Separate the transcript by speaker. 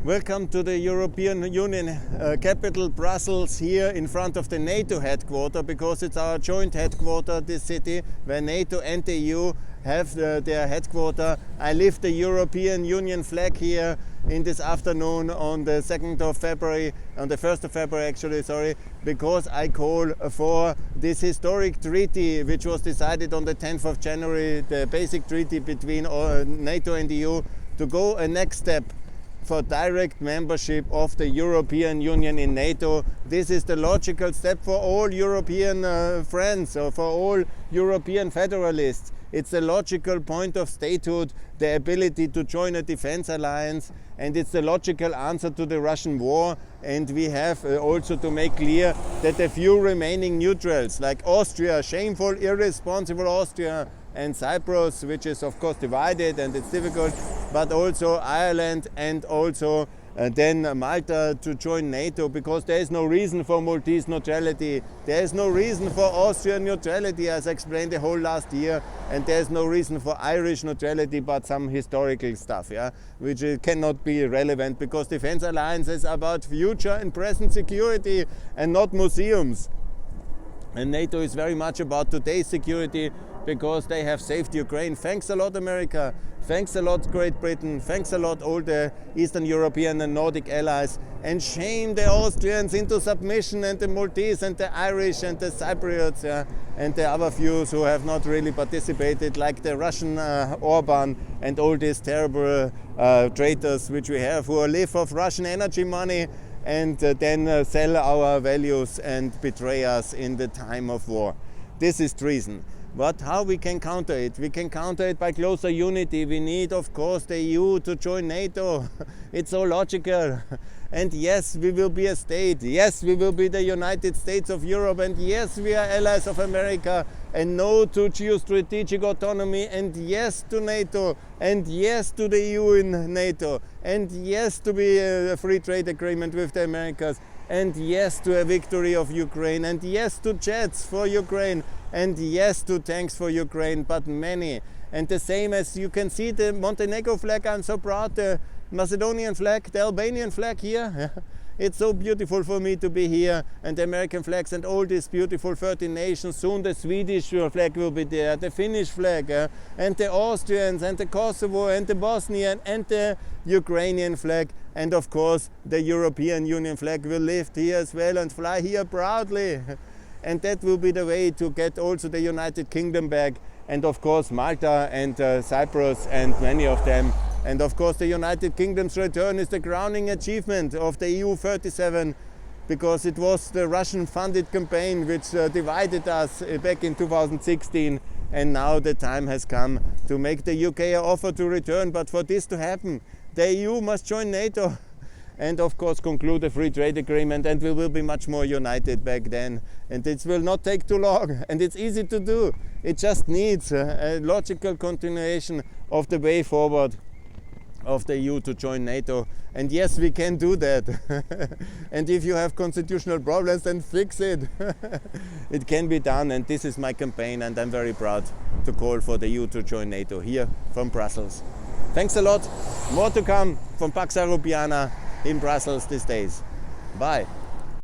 Speaker 1: Welcome to the European Union capital, Brussels, here in front of the NATO headquarters, because it's our joint headquarters, this city, where NATO and the EU have their headquarters. I lift the European Union flag here in this afternoon on the 2nd of February, on the 1st of February actually, sorry, because I call for this historic treaty which was decided on the 10th of January, the basic treaty between NATO and the EU, to go a next step for direct membership of the European Union in NATO. This is the logical step for all European friends, or for all European federalists. It's a logical point of statehood, the ability to join a defense alliance, and it's the logical answer to the Russian war. And we have also to make clear that the few remaining neutrals, like Austria, shameful, irresponsible Austria, and Cyprus, which is of course divided and it's difficult, but also Ireland and also then Malta to join NATO, because there is no reason for Maltese neutrality, there is no reason for Austrian neutrality, as I explained the whole last year, and there is no reason for Irish neutrality but some historical stuff, which cannot be relevant, because defense alliance is about future and present security and not museums. And NATO is very much about today's security, because they have saved Ukraine. Thanks a lot, America. Thanks a lot, Great Britain. Thanks a lot, all the Eastern European and Nordic allies. And shame the Austrians into submission, and the Maltese and the Irish and the Cypriots, and the other few who have not really participated, like the Russian Orban and all these terrible traitors which we have, who live off Russian energy money and then sell our values and betray us in the time of war. This is treason. But how we can counter it? We can counter it by closer unity. We need, of course, the EU to join NATO. It's so logical. And yes, we will be a state. Yes, we will be the United States of Europe. And yes, we are allies of America. And no to geostrategic autonomy. And yes to NATO. And yes to the EU in NATO. And yes to be a free trade agreement with the Americas. And yes to a victory of Ukraine. And yes to jets for Ukraine. And yes to tanks for Ukraine, but many. And the same as you can see the Montenegro flag, I'm so proud, the Macedonian flag, the Albanian flag here. It's so beautiful for me to be here, and the American flags and all these beautiful 13 nations. Soon the Swedish flag will be there, the Finnish flag, and the Austrians, and the Kosovo, and the Bosnian, and the Ukrainian flag. And of course, the European Union flag will lift here as well and fly here proudly. And that will be the way to get also the United Kingdom back, and of course Malta and Cyprus and many of them. And of course the United Kingdom's return is the crowning achievement of the EU 37, because it was the Russian funded campaign which divided us back in 2016, and now the time has come to make the UK an offer to return. But for this to happen, the EU must join NATO. And of course conclude a free trade agreement, and we will be much more united back then. And it will not take too long, and it's easy to do. It just needs a logical continuation of the way forward of the EU to join NATO. And yes, we can do that. And if you have constitutional problems, then fix it. It can be done, and this is my campaign, and I'm very proud to call for the EU to join NATO here from Brussels. Thanks a lot. More to come from Pax Europiana in Brussels these days. Bye.